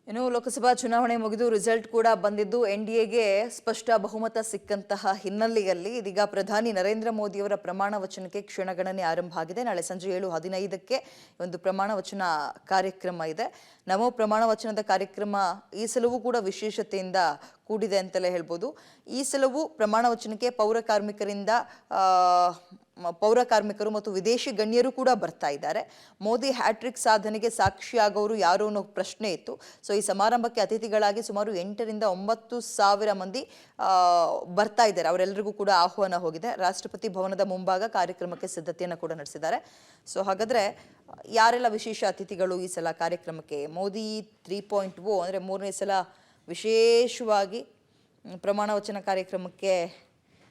ಇನ್ನು ಲೋಕಸಭಾ ಚುನಾವಣೆ ಮುಗಿದು ರಿಸಲ್ಟ್ ಕೂಡ ಬಂದಿದ್ದು ಎನ್‌ಡಿಎಗೆ ಸ್ಪಷ್ಟ ಬಹುಮತ ಸಿಕ್ಕಂತಹ ಹಿನ್ನೆಲೆಯಲ್ಲಿ ಇದೀಗ ಪ್ರಧಾನಿ ನರೇಂದ್ರ ಮೋದಿ ಅವರ ಪ್ರಮಾಣ ವಚನಕ್ಕೆ ಕ್ಷಣಗಣನೆ ಆರಂಭ ಆಗಿದೆ. ನಾಳೆ ಸಂಜೆ 7:15ಕ್ಕೆ ಒಂದು ಪ್ರಮಾಣ ವಚನ ಕಾರ್ಯಕ್ರಮ ಇದೆ. ನಮೋ ಪ್ರಮಾಣ ವಚನದ ಕಾರ್ಯಕ್ರಮ ಈ ಸಲವೂ ಕೂಡ ವಿಶೇಷತೆಯಿಂದ ಕೂಡಿದೆ ಅಂತಲೇ ಹೇಳ್ಬೋದು. ಈ ಸಲವೂ ಪ್ರಮಾಣ ವಚನಕ್ಕೆ ಪೌರ ಕಾರ್ಮಿಕರು ಮತ್ತು ವಿದೇಶಿ ಗಣ್ಯರು ಕೂಡ ಬರ್ತಾ ಇದ್ದಾರೆ. ಮೋದಿ ಹ್ಯಾಟ್ರಿಕ್ ಸಾಧನೆಗೆ ಸಾಕ್ಷಿಯಾಗೋರು ಯಾರು ಅನ್ನೋ ಪ್ರಶ್ನೆ ಇತ್ತು. ಸೊ ಈ ಸಮಾರಂಭಕ್ಕೆ ಅತಿಥಿಗಳಾಗಿ ಸುಮಾರು 8 ರಿಂದ 9 ಸಾವಿರ ಮಂದಿ ಬರ್ತಾ ಇದ್ದಾರೆ. ಅವರೆಲ್ಲರಿಗೂ ಕೂಡ ಆಹ್ವಾನ ಹೋಗಿದೆ. ರಾಷ್ಟ್ರಪತಿ ಭವನದ ಮುಂಭಾಗ ಕಾರ್ಯಕ್ರಮಕ್ಕೆ ಸಿದ್ಧತೆಯನ್ನು ಕೂಡ ನಡೆಸಿದ್ದಾರೆ. ಸೊ ಹಾಗಾದ್ರೆ ಯಾರೆಲ್ಲ ವಿಶೇಷ ಅತಿಥಿಗಳು ಈ ಸಲ ಕಾರ್ಯಕ್ರಮಕ್ಕೆ? ಮೋದಿ 3.0 ಅಂದರೆ 3ನೇ ಸಲ ವಿಶೇಷವಾಗಿ ಪ್ರಮಾಣ ವಚನ ಕಾರ್ಯಕ್ರಮಕ್ಕೆ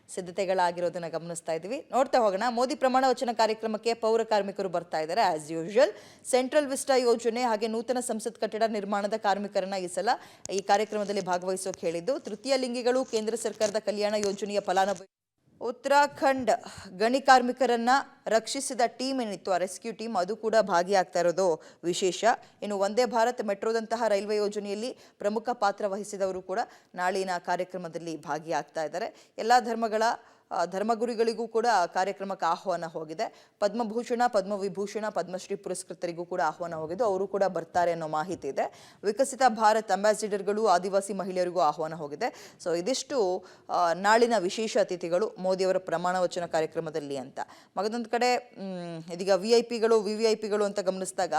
ಸಿದ್ಧತೆಗಳಾಗಿರೋದನ್ನ ಗಮನಿಸ್ತಾ ಇದ್ದೀವಿ. ನೋಡ್ತಾ ಹೋಗೋಣ. ಮೋದಿ ಪ್ರಮಾಣ ವಚನ ಕಾರ್ಯಕ್ರಮಕ್ಕೆ ಪೌರ ಕಾರ್ಮಿಕರು ಬರ್ತಾ ಇದ್ದಾರೆ. ಆಸ್ ಯೂಶುವಲ್ ಸೆಂಟ್ರಲ್ ವಿಸ್ಟಾ ಯೋಜನೆ ಹಾಗೆ ನೂತನ ಸಂಸತ್ ಕಟ್ಟಡ ನಿರ್ಮಾಣದ ಕಾರ್ಮಿಕರನ್ನ ಈ ಸಲ ಈ ಕಾರ್ಯಕ್ರಮದಲ್ಲಿ ಭಾಗವಹಿಸೋಕೆ ಹೇಳಿದ್ದು. ತೃತೀಯ ಲಿಂಗಿಗಳು ಕೇಂದ್ರ ಸರ್ಕಾರದ ಕಲ್ಯಾಣ ಯೋಜನೆಯ ಫಲಾನುಭವಿ ಉತ್ತರಾಖಂಡ್ ಗಣಿ ಕಾರ್ಮಿಕರನ್ನ ರಕ್ಷಿಸಿದ ಟೀಮ್ ಏನಿತ್ತು, ಆ ರೆಸ್ಕ್ಯೂ ಟೀಮ್, ಅದು ಕೂಡ ಭಾಗಿಯಾಗ್ತಾ ಇರೋದು ವಿಶೇಷ. ಇನ್ನು ವಂದೇ ಭಾರತ್ ಮೆಟ್ರೋದಂತಹ ರೈಲ್ವೆ ಯೋಜನೆಯಲ್ಲಿ ಪ್ರಮುಖ ಪಾತ್ರ ವಹಿಸಿದವರು ಕೂಡ ನಾಳಿನ ಕಾರ್ಯಕ್ರಮದಲ್ಲಿ ಭಾಗಿಯಾಗ್ತಾ ಇದ್ದಾರೆ. ಎಲ್ಲ ಧರ್ಮಗುರುಗಳಿಗೂ ಕೂಡ ಕಾರ್ಯಕ್ರಮಕ್ಕೆ ಆಹ್ವಾನ ಹೋಗಿದೆ. ಪದ್ಮಭೂಷಣ, ಪದ್ಮವಿಭೂಷಣ, ಪದ್ಮಶ್ರೀ ಪುರಸ್ಕೃತರಿಗೂ ಕೂಡ ಆಹ್ವಾನ ಹೋಗಿದ್ದು ಅವರು ಕೂಡ ಬರ್ತಾರೆ ಅನ್ನೋ ಮಾಹಿತಿ ಇದೆ. ವಿಕಸಿತ ಭಾರತ್ ಅಂಬಾಸಿಡರ್ಗಳು, ಆದಿವಾಸಿ ಮಹಿಳೆಯರಿಗೂ ಆಹ್ವಾನ ಹೋಗಿದೆ. ಸೊ ಇದಿಷ್ಟು ನಾಳಿನ ವಿಶೇಷ ಅತಿಥಿಗಳು ಮೋದಿಯವರ ಪ್ರಮಾಣ ವಚನ ಕಾರ್ಯಕ್ರಮದಲ್ಲಿ ಅಂತ. ಮಗದೊಂದು ಕಡೆ ಇದೀಗ ವಿವಿಐಪಿಗಳು ಅಂತ ಗಮನಿಸಿದಾಗ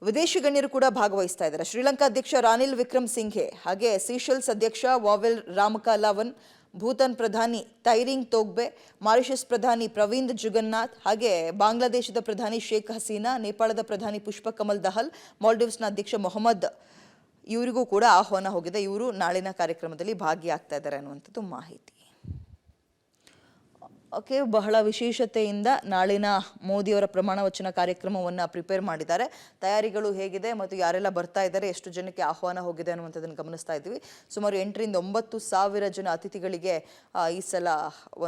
ವಿದೇಶಿ ಗಣ್ಯರು ಕೂಡ ಭಾಗವಹಿಸ್ತಾ ಇದ್ದಾರೆ. ಶ್ರೀಲಂಕಾ ಅಧ್ಯಕ್ಷ ರಾನಿಲ್ ವಿಕ್ರಮ್ ಸಿಂಘೆ, ಹಾಗೆ ಸೀಶೆಲ್ಸ್ ಅಧ್ಯಕ್ಷ ವಾವೆಲ್ ರಾಮಕಲಾವನ್, ಭೂತಾನ್ ಪ್ರಧಾನಿ ತೈರಿಂಗ್ ತೊಗ್ಬೆ, ಮಾರಿಷಸ್ ಪ್ರಧಾನಿ ಪ್ರವೀಂದ್ ಜುಗನ್ನಾಥ್, ಹಾಗೆ ಬಾಂಗ್ಲಾದೇಶದ ಪ್ರಧಾನಿ ಶೇಖ್ ಹಸೀನಾ, ನೇಪಾಳದ ಪ್ರಧಾನಿ ಪುಷ್ಪ ಕಮಲ್ ದಹಲ್, ಮಾಲ್ಡೀವ್ಸ್ನ ಅಧ್ಯಕ್ಷ ಮೊಹಮ್ಮದ್, ಇವರಿಗೂ ಕೂಡ ಆಹ್ವಾನ ಹೋಗಿದೆ. ಇವರು ನಾಳಿನ ಕಾರ್ಯಕ್ರಮದಲ್ಲಿ ಭಾಗಿಯಾಗ್ತಾ ಇದ್ದಾರೆ ಅನ್ನುವಂಥದ್ದು ಮಾಹಿತಿ. ಓಕೆ, ಬಹಳ ವಿಶೇಷತೆಯಿಂದ ನಾಳಿನ ಮೋದಿಯವರ ಪ್ರಮಾಣ ವಚನ ಕಾರ್ಯಕ್ರಮವನ್ನು ಪ್ರಿಪೇರ್ ಮಾಡಿದ್ದಾರೆ. ತಯಾರಿಗಳು ಹೇಗಿದೆ ಮತ್ತು ಯಾರೆಲ್ಲ ಬರ್ತಾ ಇದ್ದಾರೆ, ಎಷ್ಟು ಜನಕ್ಕೆ ಆಹ್ವಾನ ಹೋಗಿದೆ ಅನ್ನುವಂಥದ್ದನ್ನು ಗಮನಿಸ್ತಾ ಇದ್ದೀವಿ. ಸುಮಾರು 8 ರಿಂದ 9 ಸಾವಿರ ಜನ ಅತಿಥಿಗಳಿಗೆ ಈ ಸಲ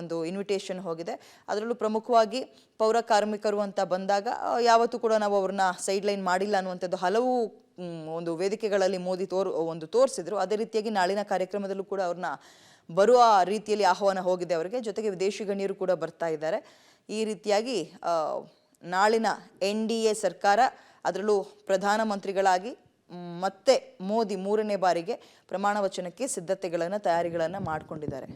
ಒಂದು ಇನ್ವಿಟೇಷನ್ ಹೋಗಿದೆ. ಅದರಲ್ಲೂ ಪ್ರಮುಖವಾಗಿ ಪೌರ ಕಾರ್ಮಿಕರು ಅಂತ ಬಂದಾಗ ಯಾವತ್ತೂ ಕೂಡ ನಾವು ಅವ್ರನ್ನ ಸೈಡ್ಲೈನ್ ಮಾಡಿಲ್ಲ ಅನ್ನುವಂಥದ್ದು ಹಲವು ಒಂದು ವೇದಿಕೆಗಳಲ್ಲಿ ಮೋದಿ ತೋರಿಸಿದ್ರು. ಅದೇ ರೀತಿಯಾಗಿ ನಾಳಿನ ಕಾರ್ಯಕ್ರಮದಲ್ಲೂ ಕೂಡ ಅವ್ರನ್ನ ಬರುವ ರೀತಿಯಲ್ಲಿ ಆಹ್ವಾನ ಹೋಗಿದೆ ಅವರಿಗೆ. ಜೊತೆಗೆ ವಿದೇಶಿ ಗಣ್ಯರು ಕೂಡ ಬರ್ತಾ ಇದ್ದಾರೆ. ಈ ರೀತಿಯಾಗಿ ನಾಳಿನ ಎನ್‌ಡಿಎ ಸರ್ಕಾರ, ಅದರಲ್ಲೂ ಪ್ರಧಾನಮಂತ್ರಿಗಳಾಗಿ ಮತ್ತೆ ಮೋದಿ 3ನೇ ಬಾರಿಗೆ ಪ್ರಮಾಣ ವಚನಕ್ಕೆ ತಯಾರಿಗಳನ್ನು ಮಾಡಿಕೊಂಡಿದ್ದಾರೆ.